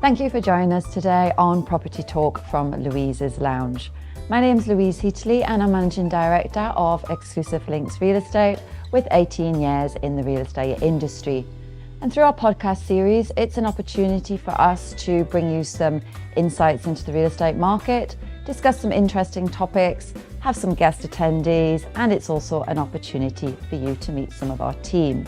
Thank you for joining us today on Property Talk from Louise's Lounge. My name is Louise Heatley and I'm Managing Director of Exclusive Links Real Estate with 18 years in the real estate industry. And through our podcast series, it's an opportunity for us to bring you some insights into the real estate market, discuss some interesting topics, have some guest attendees, and it's also an opportunity for you to meet some of our team.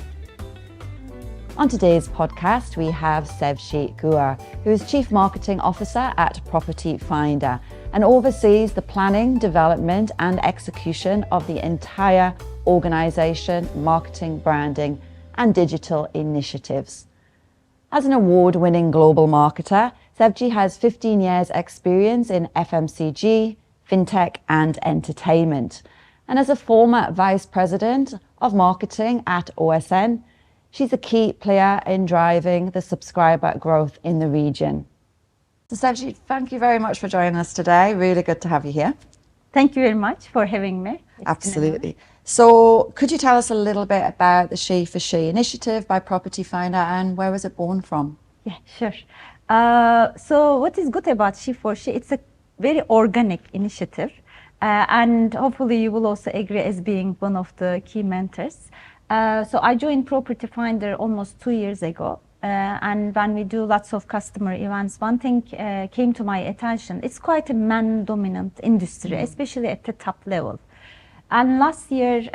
On today's podcast, we have Sevgi Gur, who is Chief Marketing Officer at Property Finder and oversees the planning, development and execution of the entire organisation, marketing, branding and digital initiatives. As an award-winning global marketer, Sevgi has 15 years experience in FMCG, fintech and entertainment. And as a former Vice President of Marketing at OSN, she's a key player in driving the subscriber growth in the region. So Sevgi, thank you very much for joining us today. Really good to have you here. Thank you very much for having me. Absolutely. So could you tell us a little bit about the SheForShe initiative by Property Finder and where was it born from? Yeah, sure. So what is good about SheForShe, it's a very organic initiative. And hopefully you will also agree as being one of the key mentors. So I joined Property Finder almost 2 years ago. And when we do lots of customer events, one thing came to my attention. It's quite a man-dominant industry, especially at the top level. And last year,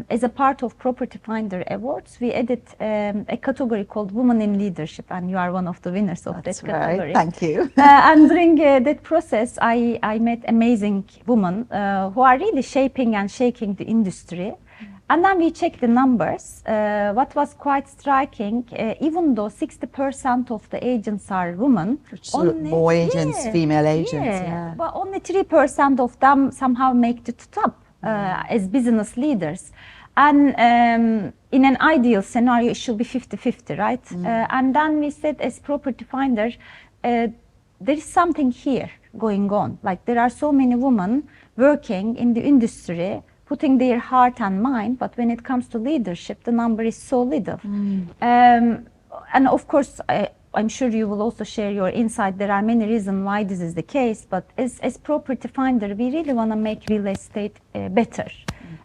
as a part of Property Finder Awards, we added a category called Women in Leadership, and you are one of the winners of that category. Right. Thank you. And during that process, I met amazing women who are really shaping and shaking the industry. And then we checked the numbers. What was quite striking, even though 60% of the agents are women, more agents, female agents. But only 3% of them somehow make it to top as business leaders. And in an ideal scenario, it should be 50-50, right? And then we said, as Property Finder, there is something here going on. Like there are so many women working in the industry, putting their heart and mind, but when it comes to leadership, the number is so little. And of course, I'm sure you will also share your insight. There are many reasons why this is the case, but as Property Finder, we really want to make real estate better.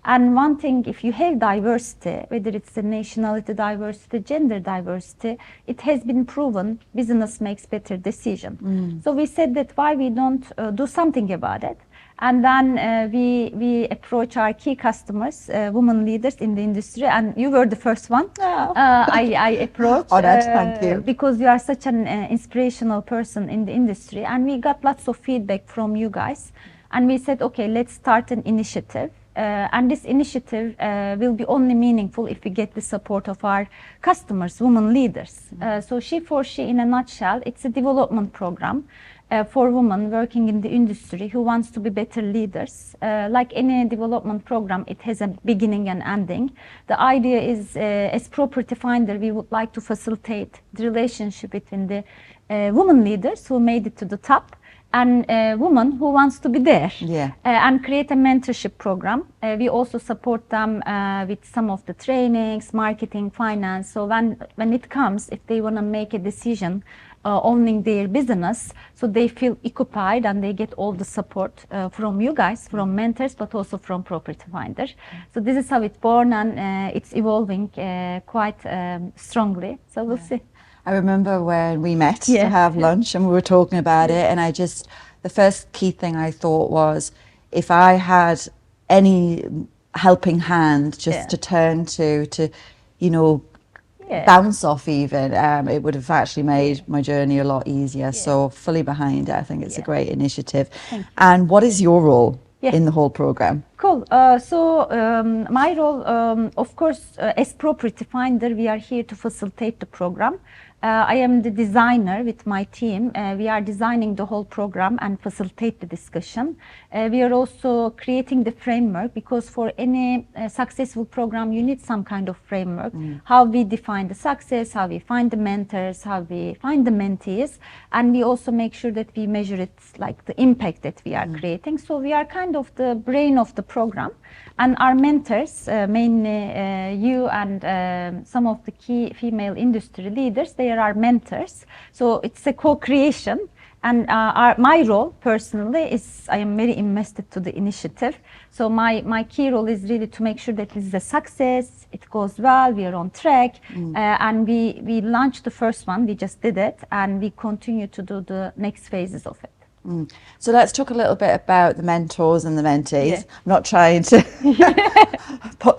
And one thing, if you have diversity, whether it's the nationality diversity, gender diversity, it has been proven business makes better decision. So we said that why we don't do something about it. And then we approach our key customers, women leaders in the industry, and you were the first one I approached. Thank you. Because you are such an inspirational person in the industry, and we got lots of feedback from you guys. And we said, okay, let's start an initiative. And this initiative will be only meaningful if we get the support of our customers, women leaders. So SheForShe, in a nutshell, it's a development program for women working in the industry who wants to be better leaders. Like any development program, it has a beginning and ending. The idea is, as Property Finder, we would like to facilitate the relationship between the women leaders who made it to the top and a woman who wants to be there, and create a mentorship program. We also support them with some of the trainings, marketing, finance. So when it comes, if they want to make a decision owning their business, so they feel occupied and they get all the support from you guys, from mentors, but also from Property Finder. So this is how it's born, and it's evolving quite strongly. So we'll see. I remember when we met to have lunch and we were talking about it, and the first key thing I thought was, if I had any helping hand just to turn to you know, bounce off even, it would have actually made my journey a lot easier. So fully behind it. I think it's a great initiative. And what is your role in the whole program? Cool. So my role, of course, as Property Finder, we are here to facilitate the program. I am the designer with my team. We are designing the whole program and facilitate the discussion. We are also creating the framework, because for any successful program, you need some kind of framework. How we define the success, how we find the mentors, how we find the mentees, and we also make sure that we measure it, like the impact that we are creating. So we are kind of the brain of the program. And our mentors, mainly you and some of the key female industry leaders, they there are mentors. So it's a co-creation. And my role personally is I am very invested to the initiative. So my key role is really to make sure that this is a success, it goes well, we are on track. And we launched the first one, we just did it, and we continue to do the next phases of it. So let's talk a little bit about the mentors and the mentees. I'm not trying to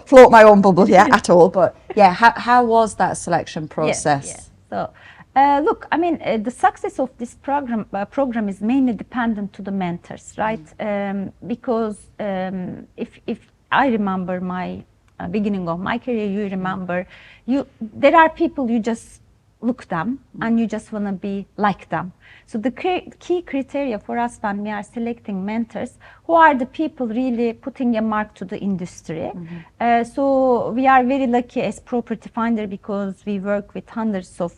float my own bubble here at all, but yeah, how was that selection process? So look, I mean, the success of this program is mainly dependent to the mentors, right? Because if I remember my beginning of my career, you remember, there are people you just look them and you just want to be like them. So the key criteria for us when we are selecting mentors, who are the people really putting a mark to the industry. So we are very lucky as Property Finder because we work with hundreds of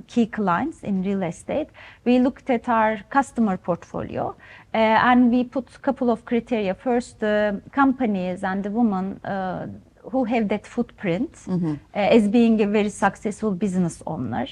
key clients in real estate. We looked at our customer portfolio and we put a couple of criteria. First, the companies and the women who have that footprint as being a very successful business owner.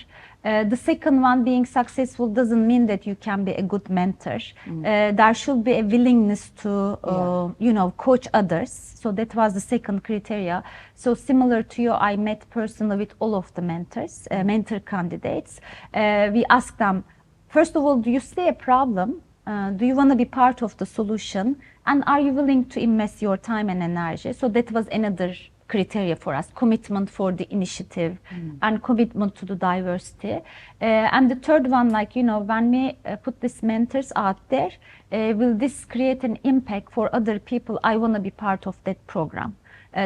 The second one, being successful doesn't mean that you can be a good mentor. There should be a willingness to, you know, coach others. So that was the second criteria. So similar to you, I met personally with all of the mentors, mentor candidates. We asked them, first of all, do you see a problem? Do you want to be part of the solution? And are you willing to invest your time and energy? So that was another criteria for us, commitment for the initiative and commitment to the diversity. And the third one, like, you know, when we put these mentors out there, will this create an impact for other people? I want to be part of that program.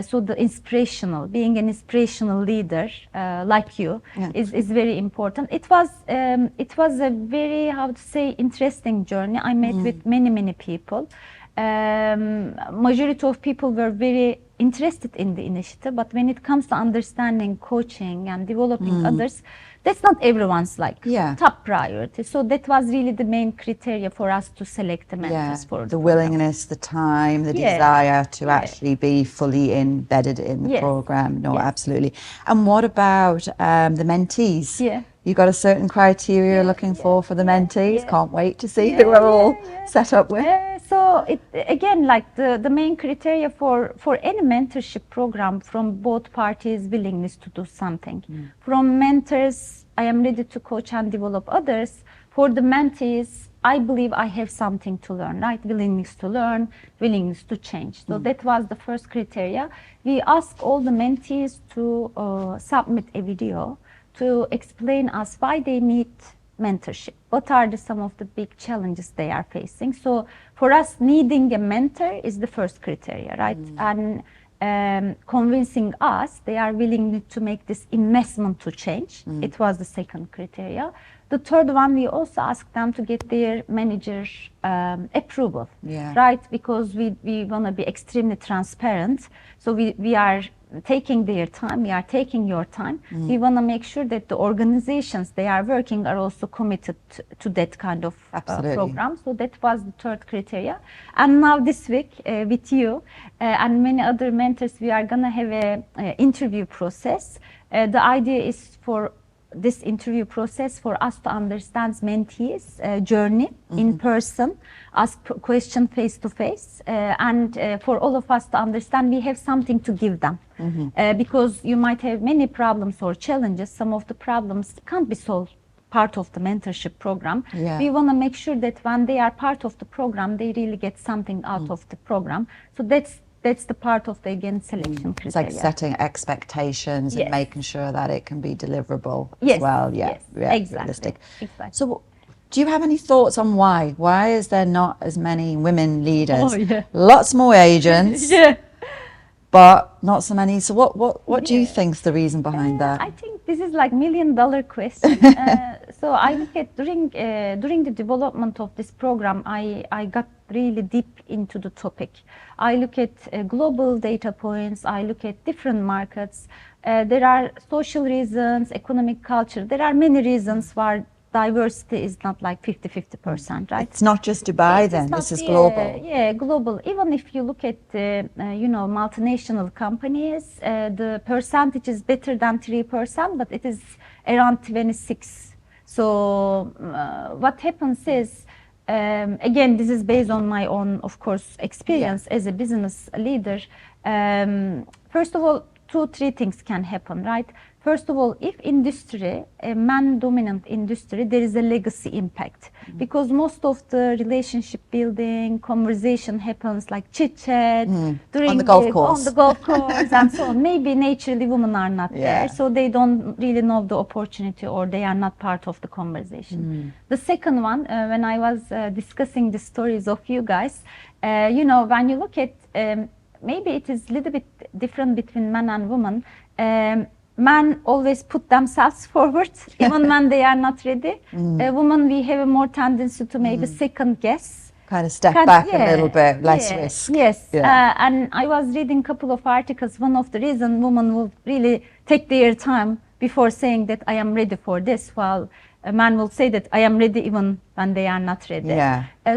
So the being an inspirational leader like you is very important. It was a very, how to say, interesting journey. I met with many people. Majority of people were very interested in the initiative, but when it comes to understanding, coaching and developing others, that's not everyone's top priority. So that was really the main criteria for us to select the mentors for the willingness, the time, the desire to actually be fully embedded in the program. No, absolutely. And what about the mentees? You got a certain criteria you're looking for the mentees? Can't wait to see who we're all set up with. So it, again, like the main criteria for any mentorship program, from both parties, willingness to do something. From mentors, I am ready to coach and develop others. For the mentees, I believe I have something to learn, right? Willingness to learn, willingness to change. So that was the first criteria. We asked all the mentees to submit a video to explain us why they need mentorship. What are some of the big challenges they are facing? So for us, needing a mentor is the first criteria, right? And convincing us they are willing to make this investment to change. It was the second criteria. The third one, we also asked them to get their manager approval, right? Because we want to be extremely transparent. So we are taking their time, we are taking your time. We want to make sure that the organizations they are working are also committed to that kind of program. So that was the third criteria. And now this week with you and many other mentors, we are going to have a interview process. The idea is for this interview process for us to understand mentees' journey in person, ask question face to face, and for all of us to understand we have something to give them. Because you might have many problems or challenges. Some of the problems can't be solved part of the mentorship program. We want to make sure that when they are part of the program, they really get something out of the program. So that's the part of the, again, selection criteria. It's like setting expectations and making sure that it can be deliverable as well. Exactly. Realistic. So do you have any thoughts on why? Why is there not as many women leaders? Lots more agents, but not so many. So what do you think is the reason behind that? I think this is like $1 million question. So I look at during the development of this program, I got really deep into the topic. I look at global data points. I look at different markets. There are social reasons, economic culture. There are many reasons why diversity is not like 50-50%, right? It's not just Dubai then, this is global. Yeah, global. Even if you look at, multinational companies, the percentage is better than 3%, but it is around 26. So what happens is, again, this is based on my own, of course, experience as a business leader. First of all, 2-3 things can happen, right? First of all, if industry, a man-dominant industry, there is a legacy impact. Because most of the relationship building, conversation happens like chit-chat, during on the golf course. On the golf course and so on. Maybe naturally women are not there, so they don't really know the opportunity or they are not part of the conversation. The second one, when I was discussing the stories of you guys, when you look at, maybe it is a little bit different between man and woman. Men always put themselves forward, even when they are not ready. Women, we have a more tendency to maybe second guess. Kind of step back a little bit, less risk. Yes, and I was reading a couple of articles. One of the reasons women will really take their time before saying that I am ready for this, while a man will say that I am ready even when they are not ready.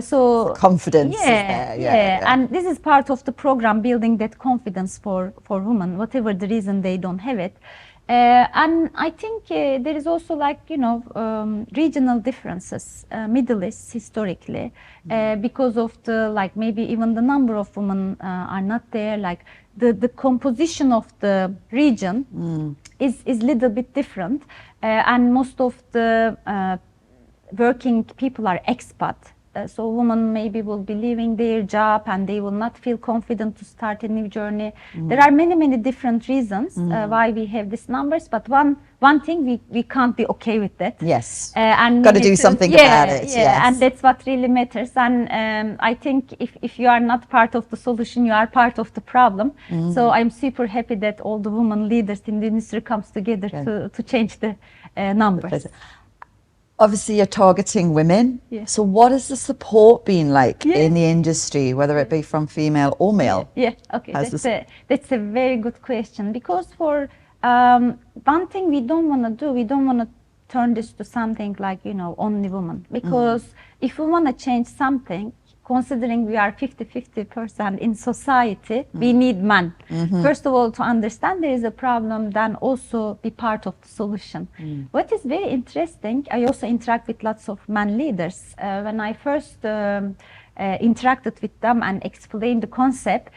So confidence is there. And this is part of the program, building that confidence for women, whatever the reason they don't have it. And I think there is also like, regional differences. Middle East historically, because of the, like, maybe even the number of women are not there, like the composition of the region is little bit different. And most of the working people are expat. So women maybe will be leaving their job and they will not feel confident to start a new journey. There are many different reasons why we have these numbers, but one thing we can't be okay with that. Yes, and got to do something about it. Yes. And that's what really matters. And I think if you are not part of the solution, you are part of the problem. So I'm super happy that all the women leaders in the industry comes together to change the numbers. Obviously, you're targeting women. So what has the support been like in the industry, whether it be from female or male? Okay, that's a very good question. Because for one thing we don't want to do, we don't want to turn this to something like, only women. Because if we want to change something, considering we are 50-50% in society, we need men. First of all, to understand there is a problem, then also be part of the solution. What is very interesting, I also interact with lots of men leaders. When I first interacted with them and explained the concept,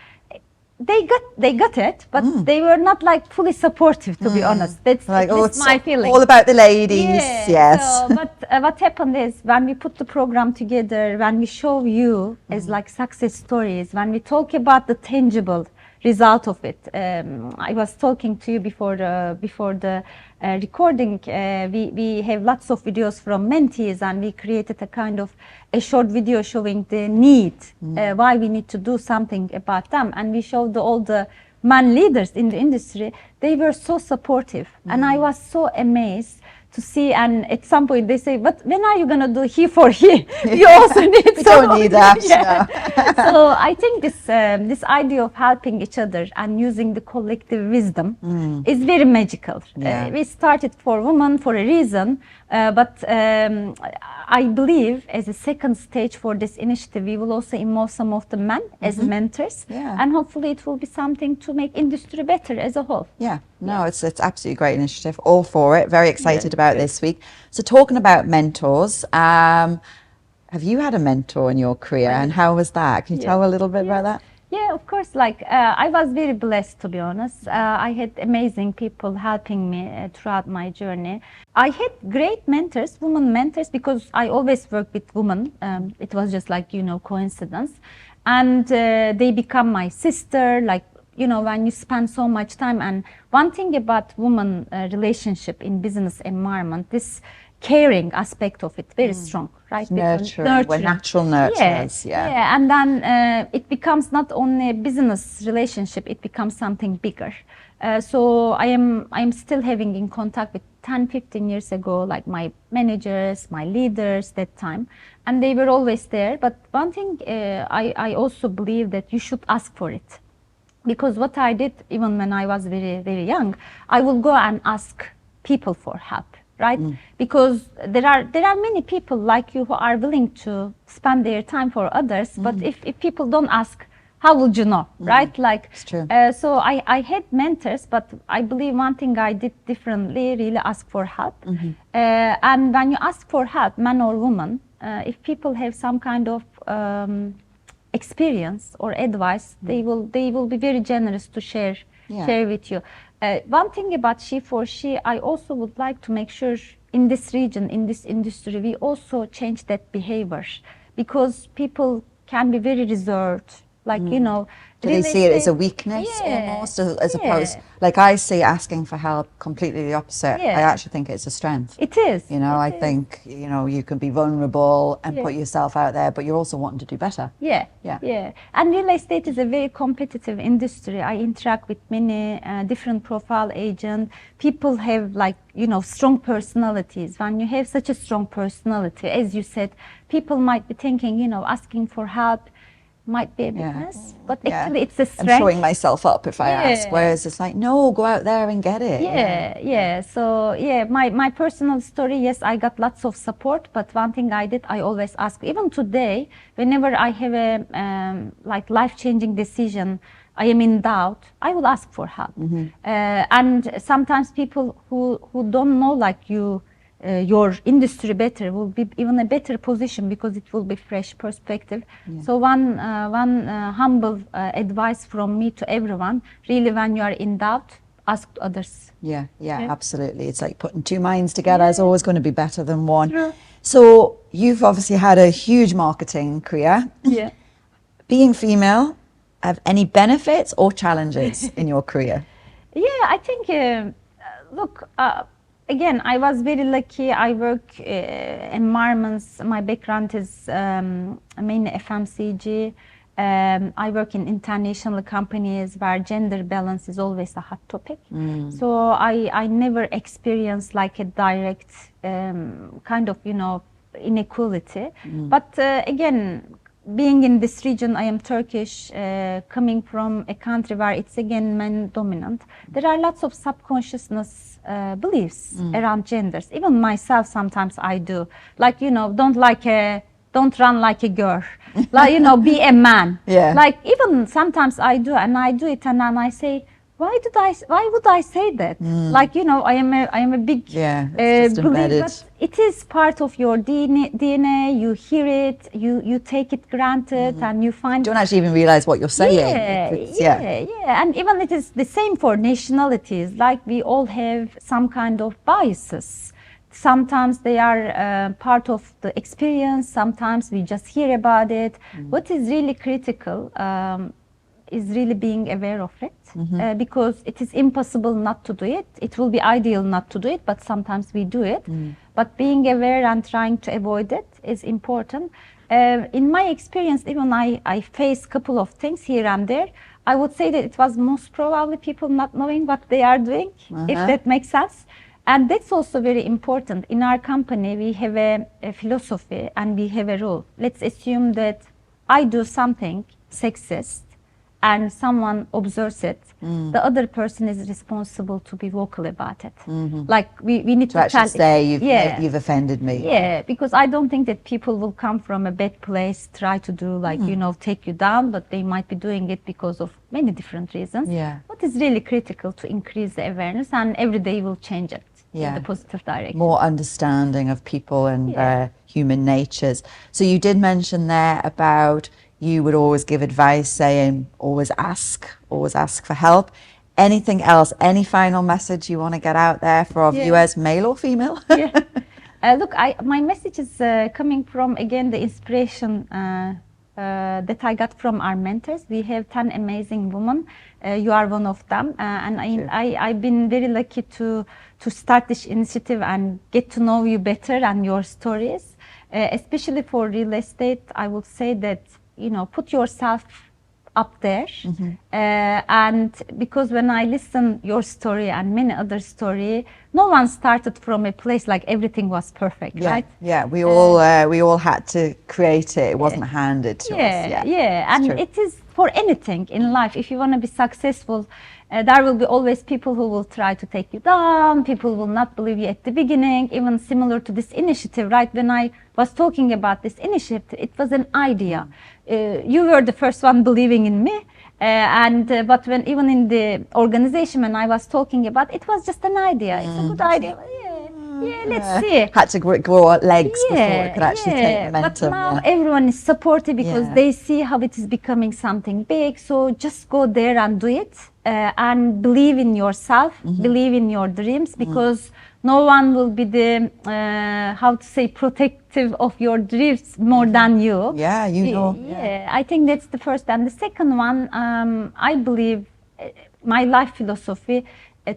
they got it, but they were not like fully supportive, to be honest. That's like, my feeling. All about the ladies, yes. So, but what happened is when we put the program together, when we show you as like success stories, when we talk about the tangible result of it. I was talking to you before the recording. We have lots of videos from mentees, and we created a kind of a short video showing the need, why we need to do something about them, and we showed all the man leaders in the industry. They were so supportive, and I was so amazed to see. And at some point they say, but when are you going to do he-for-he? You also need we don't need that. No. So I think this idea of helping each other and using the collective wisdom is very magical. We started for women for a reason, but I believe as a second stage for this initiative, we will also involve some of the men as mentors, and hopefully it will be something to make industry better as a whole. It's absolutely great initiative. All for it. Very excited about this week. So talking about mentors, have you had a mentor in your career, and how was that? Can you tell a little bit about that? Yeah, of course. Like I was very blessed, to be honest. I had amazing people helping me throughout my journey. I had great mentors, women mentors, because I always worked with women. It was just like, coincidence. And they become my sister, like, when you spend so much time. And one thing about woman relationship in business environment, this caring aspect of it, very strong, right? Nurturing. We're natural nurturers. And then it becomes not only a business relationship, it becomes something bigger. So I'm still having in contact with 10-15 years ago, like my managers, my leaders that time, and they were always there. But one thing I also believe that you should ask for it. Because what I did, even when I was very, very young, I will go and ask people for help. right? Because there are many people like you who are willing to spend their time for others, but if people don't ask, how would you know, right? Like, it's true. So I had mentors, but I believe one thing I did differently, really ask for help. And when you ask for help, man or woman, if people have some kind of experience or advice, they will be very generous to share with you. One thing about SheForShe, I also would like to make sure in this region, in this industry, we also change that behavior, because people can be very reserved. Like, you know, do they see it as a weakness almost, as opposed, like I see asking for help completely the opposite. I actually think it's a strength. It is. You know, I think, you know, you can be vulnerable and put yourself out there, but you're also wanting to do better. And real estate is a very competitive industry. I interact with many different profile agents. People have, like, you know, strong personalities. When you have such a strong personality, as you said, people might be thinking, you know, asking for help might be a weakness, but actually it's a strength. I'm showing myself up if I ask, whereas it's like, no, go out there and get it. So my personal story, yes, I got lots of support, but one thing I did, I always ask. Even today, whenever I have a like life-changing decision, I am in doubt, I will ask for help. And sometimes people who don't know, like you, your industry better, will be even a better position, because it will be fresh perspective. So one humble advice from me to everyone, really, when you are in doubt, ask others. Absolutely. It's like putting two minds together is always going to be better than one. So you've obviously had a huge marketing career. Being female, have any benefits or challenges in your career? I think, look, again, I was very lucky. I work environments. My background is mainly FMCG. I work in international companies where gender balance is always a hot topic. So I never experienced like a direct kind of, you know, inequality. But again, being in this region, I am Turkish, coming from a country where it's again men dominant. There are lots of subconsciousness beliefs around genders. Even myself, sometimes I do. Like, you know, don't run like a girl. Like, you know, be a man. Like, even sometimes I do, and I do it, and then I say, why would I say that? Like, you know, I am a big believer, but it is part of your DNA. You hear it, you take it granted, and you find. Don't actually even realize what you're saying. And even it is the same for nationalities. Like, we all have some kind of biases. Sometimes they are part of the experience. Sometimes we just hear about it. What is really critical is really being aware of it, because it is impossible not to do it. It will be ideal not to do it, but sometimes we do it. But being aware and trying to avoid it is important. In my experience, even I face a couple of things here and there. I would say that it was most probably people not knowing what they are doing, if that makes sense. And that's also very important. In our company, we have a philosophy and we have a rule. Let's assume that I do something sexist and someone observes it, the other person is responsible to be vocal about it. Like, we need to actually say you've offended me. Because I don't think that people will come from a bad place, try to do, like, you know, take you down, but they might be doing it because of many different reasons. What is really critical to increase the awareness, and every day will change it in the positive direction. More understanding of people and human natures. So you did mention there about you would always give advice saying always ask for help. Anything else, any final message you want to get out there for our viewers, male or female? Look, my message is coming from, again, the inspiration that I got from our mentors. We have 10 amazing women. You are one of them, and I've been very lucky to start this initiative and get to know you better and your stories. Especially for real estate, I would say that, you know, put yourself up there, and because when I listen your story and many other story, no one started from a place like everything was perfect, right? We all had to create it. It wasn't handed to us. And it is for anything in life. If you want to be successful, there will be always people who will try to take you down, people will not believe you at the beginning, even similar to this initiative, right? When I was talking about this initiative, it was an idea. You were the first one believing in me, but when even in the organization when I was talking about, it was just an idea. It's a good idea. Yeah, let's see. Had to grow legs before it could actually take momentum. But now everyone is supportive because they see how it is becoming something big. So just go there and do it, and believe in yourself, believe in your dreams, because no one will be the protective of your dreams more than you. Yeah, you know. Yeah, I think that's the first. And the second one, I believe my life philosophy,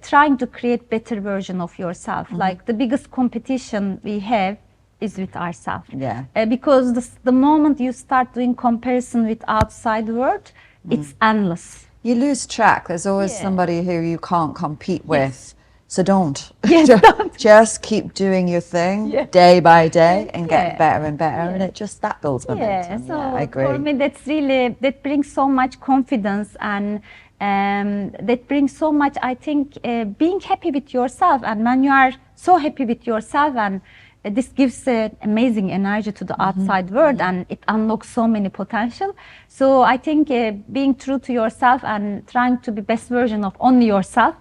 trying to create better version of yourself. Like the biggest competition we have is with ourselves. Yeah. Because the moment you start doing comparison with outside world, it's endless. You lose track. There's always somebody who you can't compete with. So don't. Yes, don't. Just keep doing your thing day by day and get better and better, and it just that builds momentum. So I agree. for me, that brings so much confidence, and that brings so much, I think, being happy with yourself. And when you are so happy with yourself, and this gives amazing energy to the outside world, and it unlocks so many potential. So I think being true to yourself and trying to be best version of only yourself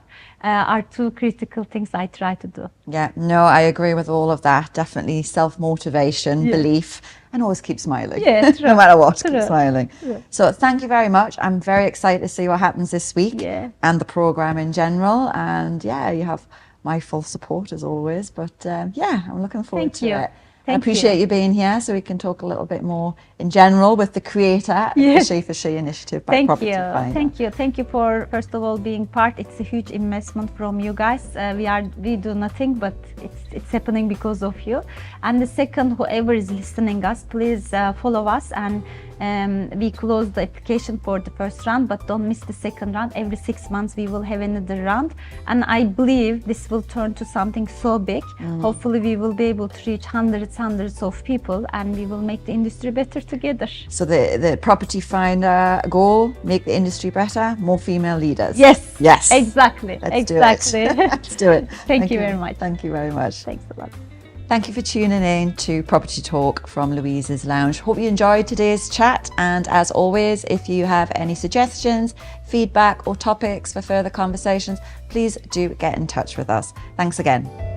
are two critical things I try to do. Yeah, no, I agree with all of that. Definitely self-motivation, belief, and always keep smiling. Yeah, true. No matter what, keep True. smiling. True. So thank you very much. I'm very excited to see what happens this week and the programme in general. And yeah, you have my full support as always. But yeah, I'm looking forward to it. I appreciate you being here so we can talk a little bit more in general with the creator of the SheForShe initiative by Property Finder. Thank you for, first of all, being part. It's a huge investment from you guys. We do nothing, but it's happening because of you. And the second, whoever is listening us, please follow us, and we closed the application for the first round, but don't miss the second round. Every 6 months we will have another round, and I believe this will turn to something so big. Hopefully we will be able to reach hundreds of people, and we will make the industry better together. So the Property Finder goal, make the industry better, more female leaders. Yes. Yes. Exactly. Let's do it. Let's do it. Thank you very much. Thank you very much. Thanks a lot. Thank you for tuning in to Property Talk from Louise's Lounge. Hope you enjoyed today's chat, and as always, if you have any suggestions, feedback or topics for further conversations, please do get in touch with us. Thanks again.